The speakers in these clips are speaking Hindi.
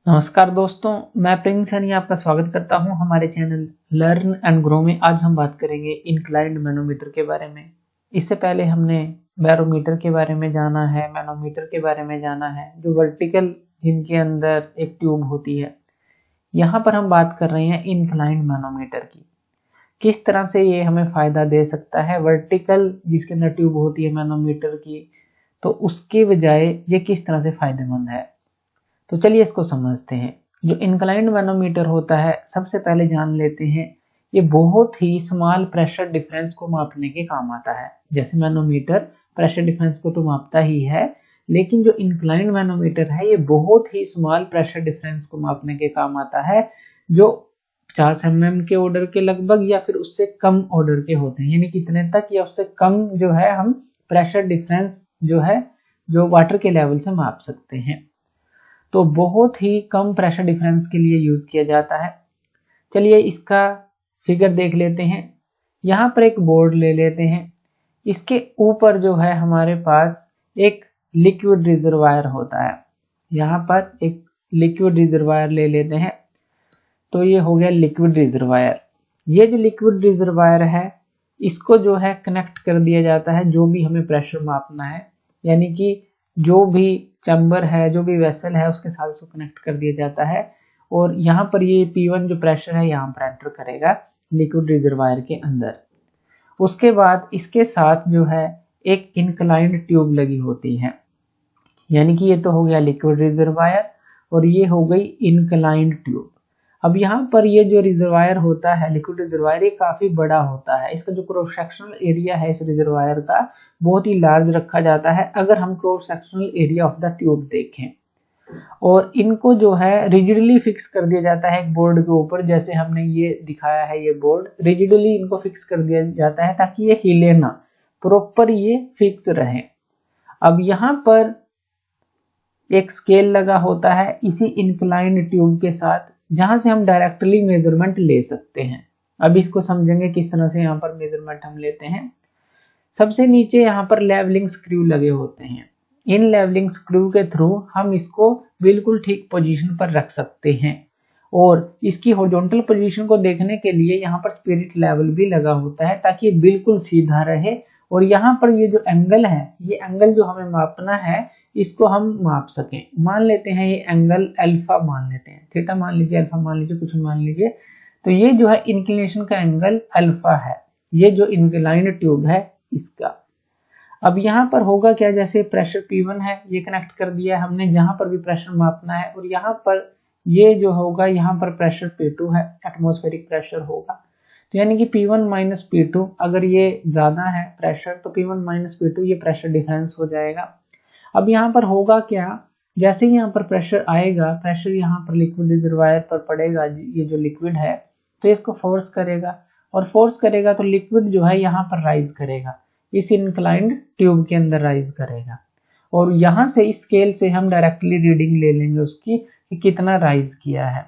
नमस्कार दोस्तों, मैं प्रिंस सैनी आपका स्वागत करता हूं हमारे चैनल लर्न एंड ग्रो में। आज हम बात करेंगे इंक्लाइंड मैनोमीटर के बारे में। इससे पहले हमने बैरोमीटर के बारे में जाना है, मैनोमीटर के बारे में जाना है, जो वर्टिकल जिनके अंदर एक ट्यूब होती है। यहाँ पर हम बात कर रहे हैं इंक्लाइंड मैनोमीटर की, किस तरह से ये हमें फायदा दे सकता है। वर्टिकल जिसके अंदर ट्यूब होती है मैनोमीटर की, तो उसके बजाय ये किस तरह से फायदेमंद है। तो चलिए इसको समझते हैं। जो इंक्लाइंड मैनोमीटर होता है, सबसे पहले जान लेते हैं, ये बहुत ही स्मॉल प्रेशर डिफरेंस को मापने के काम आता है। जैसे मैनोमीटर प्रेशर डिफरेंस को तो मापता ही है, लेकिन जो इंक्लाइंड मैनोमीटर है ये बहुत ही स्मॉल प्रेशर डिफरेंस को मापने के काम आता है, जो 50 mm के ऑर्डर के लगभग या फिर उससे कम ऑर्डर के होते हैं। यानी कितने तक या उससे कम जो है हम प्रेशर डिफरेंस जो है जो वाटर के लेवल से माप सकते हैं। तो बहुत ही कम प्रेशर डिफरेंस के लिए यूज किया जाता है। चलिए इसका फिगर देख लेते हैं। यहाँ पर एक बोर्ड ले लेते हैं। इसके ऊपर जो है हमारे पास एक लिक्विड रिजर्वायर होता है। यहाँ पर एक लिक्विड रिजर्वायर ले लेते हैं। तो ये हो गया लिक्विड रिजर्वायर। ये जो लिक्विड रिजर्वायर है, इसको जो है कनेक्ट कर दिया जाता है जो भी हमें प्रेशर मापना है। यानी कि जो भी चैम्बर है, जो भी वेसल है, उसके साथ इसको कनेक्ट कर दिया जाता है। और यहाँ पर ये P1 जो प्रेशर है यहाँ पर एंटर करेगा लिक्विड रिजर्वायर के अंदर। उसके बाद इसके साथ जो है एक इंक्लाइंड ट्यूब लगी होती है। यानी कि ये तो हो गया लिक्विड रिजर्वायर और ये हो गई इंक्लाइंड ट्यूब। अब यहाँ पर ये जो रिजर्वायर होता है, लिक्विड रिजर्वायर, ये काफी बड़ा होता है। इसका जो क्रॉस सेक्शनल एरिया है इस रिजर्वायर का बहुत ही लार्ज रखा जाता है, अगर हम cross sectional area of the tube देखें। और इनको जो है रिजिडली फिक्स कर दिया जाता है एक बोर्ड के ऊपर। जैसे हमने ये दिखाया है, ये बोर्ड रिजिडली इनको फिक्स कर दिया जाता है ताकि ये हिले ना, प्रॉपर ये फिक्स रहे। अब यहाँ पर एक स्केल लगा होता है इसी इंक्लाइंड ट्यूब के साथ, जहां से हम डायरेक्टली मेजरमेंट ले सकते हैं। अब इसको समझेंगे किस तरह से यहाँ पर मेजरमेंट हम लेते हैं। सबसे नीचे यहाँ पर लेवलिंग स्क्रू लगे होते हैं। इन लेवलिंग स्क्रू के थ्रू हम इसको बिल्कुल ठीक पोजीशन पर रख सकते हैं। और इसकी हॉरिजॉन्टल पोजीशन को देखने के लिए यहाँ पर स्पिरिट लेवल भी लगा होता है ताकि बिल्कुल सीधा रहे। और यहाँ पर ये जो एंगल है, ये एंगल जो हमें मापना है, इसको हम माप सकें। मान लेते हैं ये एंगल अल्फा मान लेते हैं, थीटा मान लीजिए, अल्फा मान लीजिए, कुछ मान लीजिए। तो ये जो है इंक्लिनेशन का एंगल अल्फा है, ये जो इंक्लाइंड ट्यूब है इसका। अब यहाँ पर होगा क्या, जैसे प्रेशर P1 है, ये कनेक्ट कर दिया है हमने जहां पर भी प्रेशर मापना है। और यहाँ पर ये जो होगा, यहाँ पर प्रेशर P2 है, एटमॉस्फेरिक प्रेशर होगा। तो यानी कि P1 माइनस P2, अगर ये ज्यादा है प्रेशर तो P1 माइनस P2 ये प्रेशर डिफरेंस हो जाएगा। अब यहाँ पर होगा क्या, जैसे ही यहाँ पर प्रेशर आएगा, प्रेशर यहाँ पर लिक्विड रिजर्वायर पर पड़ेगा, ये जो लिक्विड है, तो इसको फोर्स करेगा। और फोर्स करेगा तो लिक्विड जो है यहाँ पर राइज करेगा, इस इंक्लाइंड ट्यूब के अंदर राइज करेगा। और यहाँ से इस स्केल से हम डायरेक्टली रीडिंग ले लेंगे उसकी कि कितना राइज किया है।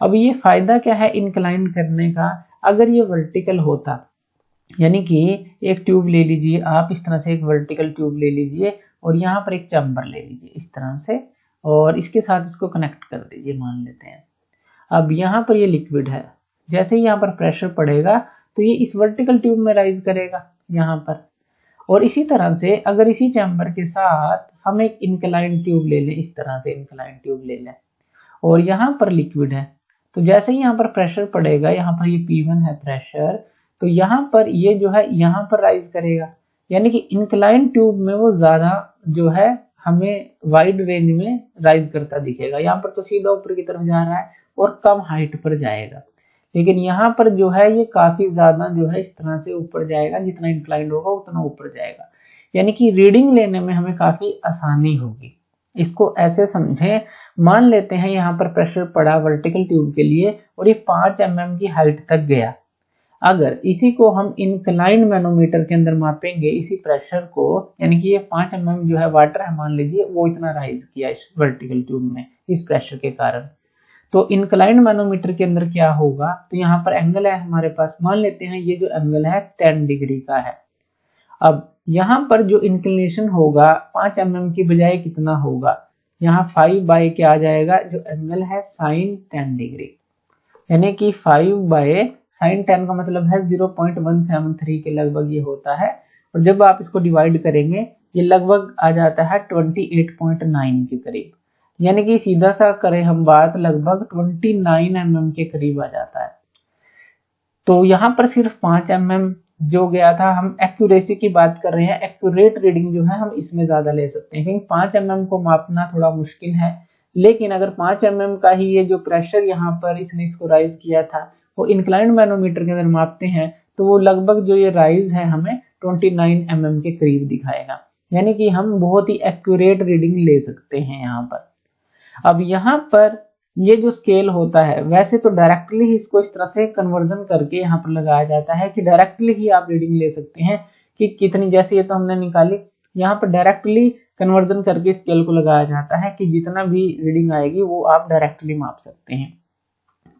अब ये फायदा क्या है इंक्लाइन करने का, अगर ये वर्टिकल होता, यानी कि एक ट्यूब ले लीजिए आप, इस तरह से एक वर्टिकल ट्यूब ले लीजिए और यहाँ पर एक चैम्बर ले लीजिए इस तरह से, और इसके साथ इसको कनेक्ट कर दीजिए, मान लेते हैं। अब यहाँ पर ये लिक्विड है, जैसे ही यहाँ पर प्रेशर पड़ेगा तो ये इस वर्टिकल ट्यूब में राइज करेगा यहाँ पर। और इसी तरह से अगर इसी चैम्बर के साथ हम एक इंक्लाइन ट्यूब ले लें, इस तरह से इंक्लाइन ट्यूब ले लें, और यहाँ पर लिक्विड है, तो जैसे ही यहाँ पर प्रेशर पड़ेगा, यहाँ पर ये P1 है प्रेशर, तो यहाँ पर ये जो है यहाँ पर राइज करेगा। यानी कि इंक्लाइन ट्यूब में वो ज्यादा जो है हमें वाइड रेंज में राइज करता दिखेगा। यहाँ पर तो सीधा ऊपर की तरफ जा रहा है और कम हाइट पर जाएगा, लेकिन यहाँ पर जो है ये काफी ज्यादा जो है इस तरह से ऊपर जाएगा, जितना इंक्लाइंड होगा उतना ऊपर जाएगा। यानी कि रीडिंग लेने में हमें काफी आसानी होगी। इसको ऐसे समझें, मान लेते हैं यहाँ पर प्रेशर पड़ा वर्टिकल ट्यूब के लिए और ये 5 mm की हाइट तक गया। अगर इसी को हम इंक्लाइंड मैनोमीटर के अंदर मापेंगे, इसी प्रेशर को, यानी कि ये 5 mm जो है वाटर है, मान लीजिए वो इतना राइज किया इस वर्टिकल ट्यूब में इस प्रेशर के कारण, तो इंक्लाइंड मैनोमीटर के अंदर क्या होगा, तो यहाँ पर एंगल है हमारे पास, मान लेते हैं ये जो एंगल है 10 डिग्री का है। अब यहाँ पर जो इंक्लिनेशन होगा 5 mm की बजाय कितना होगा, यहाँ 5 बाय क्या आ जाएगा, जो एंगल है sin 10 डिग्री, यानी कि 5 बाय sin 10 का मतलब है 0.173 के लगभग ये होता है। और जब आप इसको डिवाइड करेंगे ये लगभग आ जाता है 28.9 के करीब, यानी कि सीधा सा करें हम बात लगभग 29 mm के करीब आ जाता है। तो यहाँ पर सिर्फ 5 mm जो गया था, हम एक्यूरेसी की बात कर रहे हैं, एक्यूरेट रीडिंग जो है हम इसमें ज्यादा ले सकते हैं, क्योंकि 5 mm को मापना थोड़ा मुश्किल है। लेकिन अगर 5 mm का ही ये जो प्रेशर यहाँ पर इसने इसको राइज किया था वो इंक्लाइंड मैनोमीटर के अंदर मापते हैं तो वो लगभग जो ये राइज है हमें 29 mm के करीब दिखाएगा, यानी कि हम बहुत ही एक्यूरेट रीडिंग ले सकते हैं यहाँ पर। अब यहाँ पर ये जो स्केल होता है, वैसे तो डायरेक्टली ही इसको इस तरह से कन्वर्जन करके यहाँ पर लगाया जाता है कि डायरेक्टली ही आप रीडिंग ले सकते हैं कि कितनी, जैसे ये तो हमने निकाली, यहाँ पर डायरेक्टली कन्वर्जन करके स्केल को लगाया जाता है कि जितना भी रीडिंग आएगी वो आप डायरेक्टली माप सकते हैं।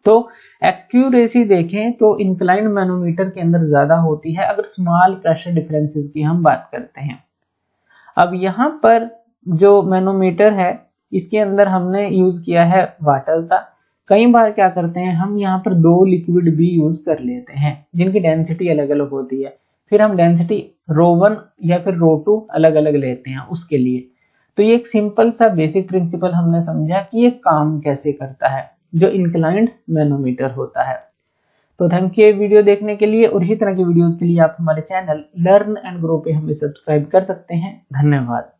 तो एक्यूरेसी देखें तो इंक्लाइंड मैनोमीटर के अंदर ज्यादा होती है अगर स्मॉल प्रेशर डिफरेंसेस की हम बात करते हैं। अब यहाँ पर जो मैनोमीटर है इसके अंदर हमने यूज किया है वाटर का। कई बार क्या करते हैं हम यहाँ पर 2 लिक्विड भी यूज कर लेते हैं जिनकी डेंसिटी अलग अलग होती है, फिर हम डेंसिटी ρ1 या फिर ρ2 अलग अलग लेते हैं उसके लिए। तो ये एक सिंपल सा बेसिक प्रिंसिपल हमने समझा कि ये काम कैसे करता है जो इंक्लाइंड मैनोमीटर होता है। तो थैंक यू वीडियो देखने के लिए, और इसी तरह की वीडियोस के लिए आप हमारे चैनल लर्न एंड ग्रो पे हमें सब्सक्राइब कर सकते हैं। धन्यवाद।